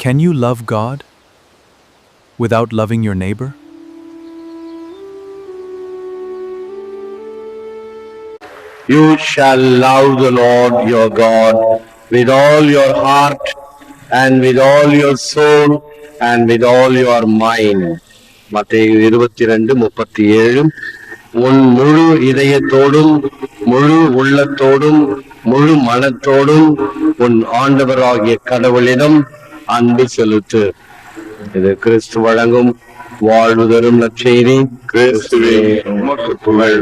Can you love God without loving your neighbor? You shall love the Lord your God with all your heart and with all your soul and with all your mind. மத்தேயு 22:37. உன் முழு இதயத்தோடும் முழு உள்ளத்தோடும் முழு மனத்தோடும் உன் ஆண்டவராகிய கடவுளிடம் அன்பு செலுத்து. இது கிறிஸ்து வழங்கும் வாழ்வு தரும் நற்செய்தி. கிறிஸ்துவே உமக்கு புகழ்.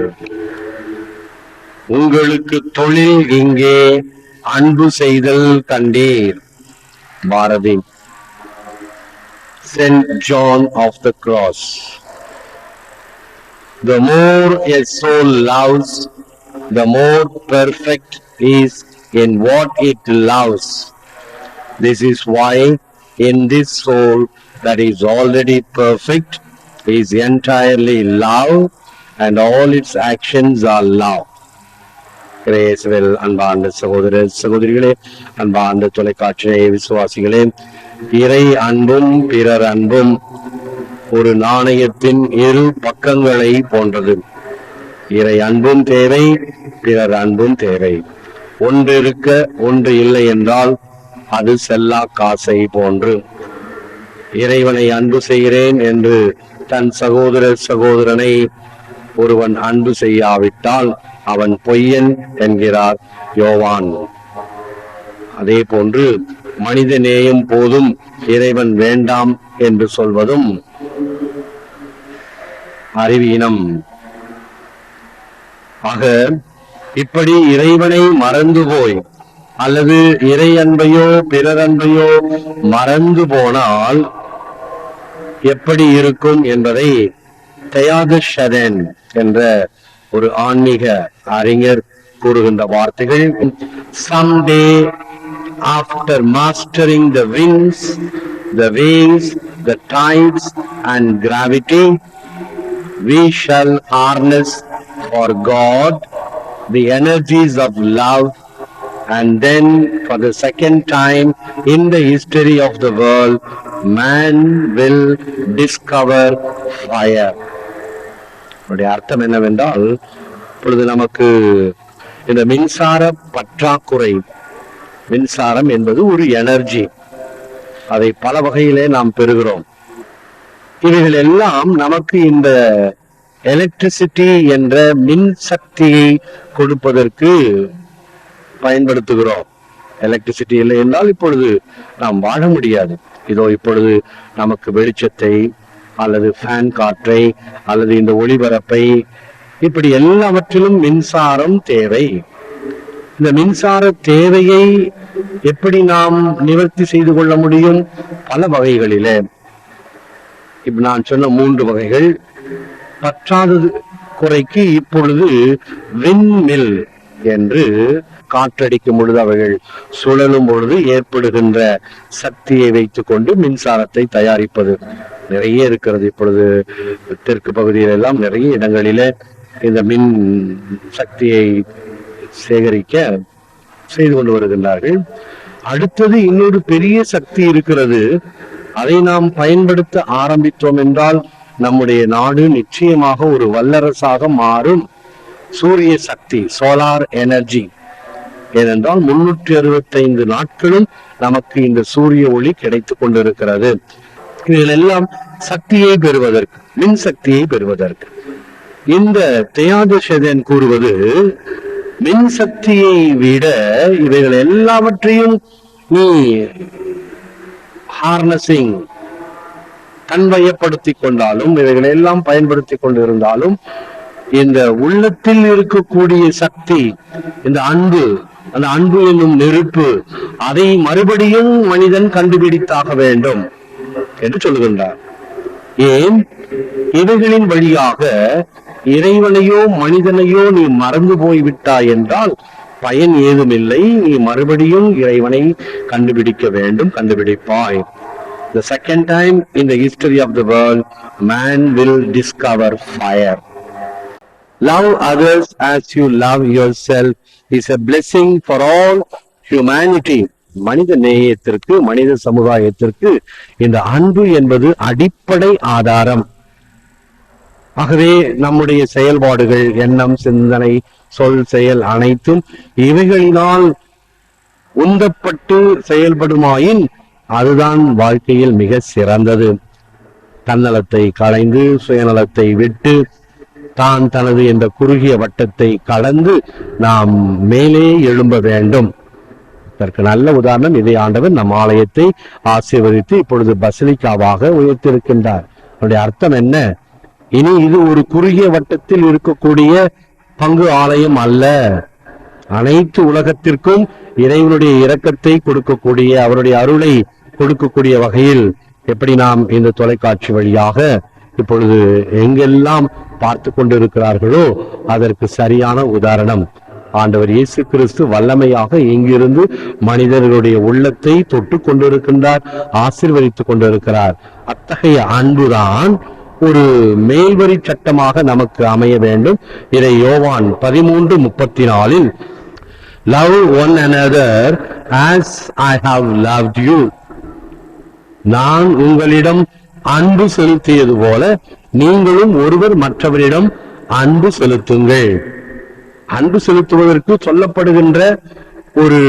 உங்களுக்கு தொழில் இங்கே அன்பு செய்தல் கண்டீர். Bharathi. Saint John of the Cross. The more a soul loves, the more perfect is in what it loves. This is why in this soul that is already perfect is entirely love, and all its actions are love. கிரேசுவில் அன்பார்ந்த சகோதர சகோதரிகளே, அன்பார்ந்த தொலைக்காட்சி விசுவாசிகளே, இறை அன்பும் பிறர் அன்பும் ஒரு நாணயத்தின் இரு பக்கங்களை போன்றது. இறை அன்பும் தேவை, பிறர் அன்பும் தேவை. ஒன்று இருக்க ஒன்று இல்லை என்றால் அது செல்லா காசை போன்று. இறைவனை அன்பு செய்கிறேன் என்று தன் சகோதர சகோதரனை ஒருவன் அன்பு செய்யாவிட்டால் அவன் பொய்யன் என்கிறார் யோவான். அதே போன்று மனித நேயம் போதும் இறைவன் வேண்டாம் என்று சொல்வதும் அறிவீனம். ஆக இப்படி இறைவனை மறந்து போய் அல்லது இறை அன்பையோ பிறர் அன்பையோ மறந்து போனால் எப்படி இருக்கும் என்பதை தயாதஷதன் என்ற ஒரு ஆன்மீக அறிஞர் கூறுகின்ற வார்த்தைகள். Someday after mastering the winds, the waves, the tides and gravity, we shall harness for God the energies of love, and then for the second time in the history of the world, man will discover fire. அர்த்தம் என்னவென்றால், இப்பொழுது நமக்கு இந்த மின்சார பற்றாக்குறை. மின்சாரம் என்பது ஒரு எனர்ஜி, அதை பல வகையிலே நாம் பெறுகிறோம். இவைகள் எல்லாம் நமக்கு இந்த எலக்ட்ரிசிட்டி என்ற மின் சக்தியை கொடுப்பதற்கு பயன்படுத்துகிறோம். எலக்ட்ரிசிட்டி இல்லை என்றால் இப்பொழுது நாம் வாழ முடியாது. இதோ இப்பொழுது நமக்கு வெளிச்சத்தை அல்லது ஃபேன் காற்றை அல்லது இந்த ஒளிபரப்பை, இப்படி எல்லாவற்றிலும் மின்சாரம் தேவை. இந்த மின்சார தேவையை எப்படி நாம் நிவர்த்தி செய்து கொள்ள முடியும்? பல வகைகளிலே. இப்ப நான் சொன்ன 3 வகைகள். பற்றாதது குறைக்கு இப்பொழுது விண்மில் என்று காற்றடிக்கும் பொழுது அவைகள் சுழலும் பொழுது ஏற்படுகின்ற சக்தியை வைத்துக் கொண்டு மின்சாரத்தை தயாரிப்பது நிறைய இருக்கிறது. இப்பொழுது தெற்கு பகுதியில் எல்லாம் நிறைய இடங்களிலே இந்த மின் சக்தியை சேகரிக்க செய்து கொண்டு வருகின்றார்கள். அடுத்தது இன்னொரு பெரிய சக்தி இருக்கிறது. அதை நாம் பயன்படுத்த ஆரம்பித்தோம் என்றால் நம்முடைய நாடு நிச்சயமாக ஒரு வல்லரசாக மாறும். சூரிய சக்தி, சோலார் எனர்ஜி. ஏனென்றால் 365 நாட்களும் நமக்கு இந்த சூரிய ஒளி கிடைத்துக் கொண்டிருக்கிறது. இதிலெல்லாம் சக்தியை பெறுவதற்கு, மின் சக்தியை பெறுவதற்கு இந்த தயாதஷதன் கூறுவது, மின் சக்தியை விட இவைகள் எல்லாவற்றையும் நீ ஹார்னஸிங் தன்வயப்படுத்திக் கொண்டாலும், இவைகளை எல்லாம் பயன்படுத்திக் கொண்டிருந்தாலும், இந்த உள்ளத்தில் இருக்கக்கூடிய சக்தி, இந்த அன்பு, அந்த அன்பு என்னும் நெருப்பு, அதை மறுபடியும் மனிதன் கண்டுபிடித்தாக வேண்டும் என்று சொல்லுகின்றார். ஏன்? இவைகளின் வழியாக இறைவனையோ மனிதனையோ நீ மறந்து போய்விட்டாய் என்றால் பயன் ஏதுமில்லை. நீ மறுபடியும் இறைவனை கண்டுபிடிக்க வேண்டும், கண்டுபிடிப்பாய். The second time in the history of the world, man will discover fire. Love others as you love yourself is a blessing for all humanity. மனித நேயத்திற்கு, மனித சமுதாயத்திற்கு இந்த அன்பு என்பது அடிப்படை ஆதாரம். ஆகவே நம்முடைய செயல்பாடுகள், எண்ணம், சிந்தனை, சொல், செயல் அனைத்தும் இவைகளினால் உந்தப்பட்டு செயல்படுமாயின் அதுதான் வாழ்க்கையில் மிக சிறந்தது. தன்னலத்தை களைந்து சுயநலத்தை விட்டு தான் தனது என்ற குறுகிய வட்டத்தை கடந்து நாம் மேலே எழும்ப வேண்டும். இதற்கு நல்ல உதாரணம் இதை ஆண்டவர் நம் ஆலயத்தை ஆசீர்வதித்து இப்பொழுது பசிலிக்காவாக உயர்த்திருக்கின்றார். அதனுடைய அர்த்தம் என்ன? இனி இது ஒரு குறுகிய வட்டத்தில் இருக்கக்கூடிய பங்கு ஆலயம் அல்ல. அனைத்து உலகத்திற்கும் இறைவனுடைய இரக்கத்தை கொடுக்கக்கூடிய, அவருடைய அருளை கொடுக்கக்கூடிய வகையில் எப்படி நாம் இந்த தொலைக்காட்சி வழியாக இப்பொழுது எங்கெல்லாம் பார்த்து கொண்டிருக்கிறார்களோ அதற்கு சரியான உதாரணம். ஆண்டவர் இயேசு கிறிஸ்து வல்லமையாக இங்கிருந்து மனிதர்களுடைய உள்ளத்தை தொட்டு கொண்டிருக்கின்றார், ஆசீர்வதித்துக் கொண்டிருக்கிறார். அத்தகைய அன்புதான் ஒரு மேல்வரி சட்டமாக நமக்கு அமைய வேண்டும். இதை யோவான் 13:34 love one another as I have loved you. நான் உங்களிடம் அன்பு செலுத்தியது போல நீங்களும் ஒருவர் மற்றவரிடம் அன்பு செலுத்துங்கள். அன்பு செலுத்துவதற்கு சொல்லப்படுகின்ற ஒரு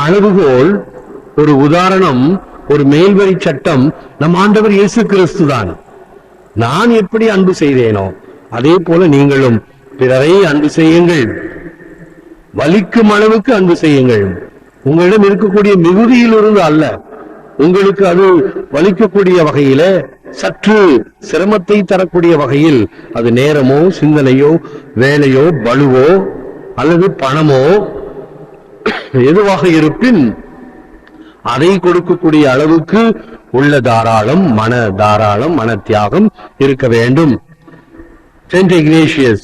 அளவுகோல், ஒரு உதாரணம், ஒரு மேல்வரி சட்டம் நம் ஆண்டவர் இயேசு கிறிஸ்து தான். நான் எப்படி அன்பு செய்தேனோ அதே போல நீங்களும் பிறரை அன்பு செய்யுங்கள். வலிக்கும் அளவுக்கு அன்பு செய்யுங்கள். உங்களிடம் இருக்கக்கூடிய மிகுதியிலிருந்து அல்ல, உங்களுக்கு அது வலிக்கக்கூடிய வகையில, சற்று சிரமத்தை தரக்கூடிய வகையில், அது நேரமோ சிந்தனையோ வேலையோ பலுவோ அல்லது பணமோ எதுவாக இருப்பின் அதை கொடுக்கக்கூடிய அளவுக்கு உள்ள தாராளம், மன தியாகம் இருக்க வேண்டும். Saint Ignatius,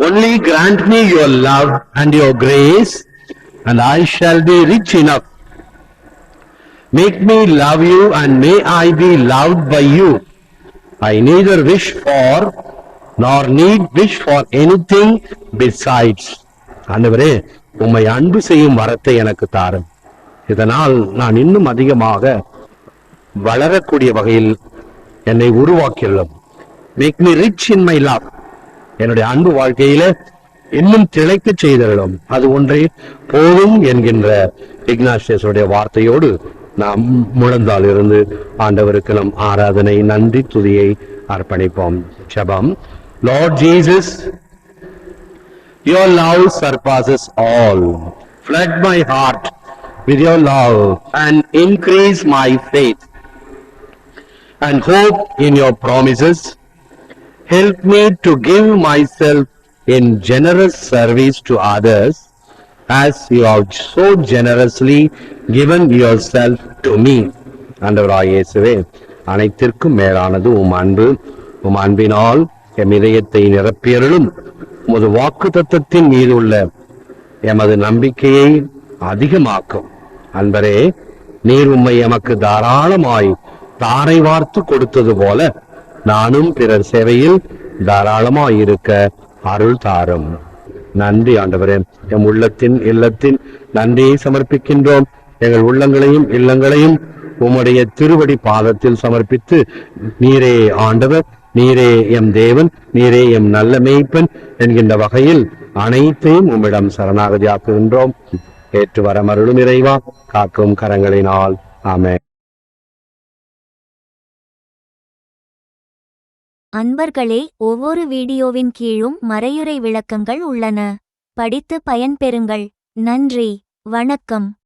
only grant me your love and your grace and I shall be rich enough. Make me love you and may I be loved by you. I neither wish for nor need wish for anything besides. ஆண்டவரே, உம்மை அன்பு செய்யும் வரத்தை எனக்கு தாரும். இதனால் நான் இன்னும் அதிகமாக வளரக்கூடிய வகையில் என்னை உருவாக்கியுள்ளோம். Make me rich in my love. என்னுடைய அன்பு வாழ்க்கையில இன்னும் திளைக்க செய்திருந்தோம். அது ஒன்றே போதும் என்கின்ற இக்னாசியஸுடைய வார்த்தையோடு நாம் முழந்தால் இருந்து ஆண்டவருக்கு நம் ஆராதனை, நன்றி, துதியை அர்ப்பணிப்போம். ஜெபம். Lord Jesus, your love surpasses all. Flood my heart with your love and increase my faith and hope in your promises. Help me to give myself in generous service to others as you have so generously given yourself to me. ஆண்டவராகிய இயேசுவே, அனைத்திற்கும் மேலானது உம் அன்பு. உம் அன்பினால் M இதயத்தை நிரப்பியருளும். உமது வாக்கு தத்தத்தின் மீது உள்ள எமது நம்பிக்கையை அதிகமாக்கும். அன்பரே, நீர் உம்மை எமக்கு தாராளமாய் தாரை வார்த்து கொடுத்தது போல நானும் பிறர் சேவையில் தாராளமாய் இருக்க அருள் தாரும். நன்றி ஆண்டவரே. எம் உள்ளத்தின் இல்லத்தின் நன்றியை சமர்ப்பிக்கின்றோம். எங்கள் உள்ளங்களையும் இல்லங்களையும் உம்முடைய திருவடி பாதத்தில் சமர்ப்பித்து, நீரே ஆண்டவர், நீரே எம் தேவன், நீரே எம் நல்ல மேய்ப்பன் என்கின்ற வகையில் அனைத்தையும் உம்மிடம் சரணாகதியாக்குகின்றோம். ஏற்று வரமருளும் இறைவா, காக்கும் கரங்களினால். ஆமென். அன்பர்களே, ஒவ்வொரு வீடியோவின் கீழும் மறையுரை விளக்கங்கள் உள்ளன. படித்து பயன்பெறுங்கள். நன்றி. வணக்கம்.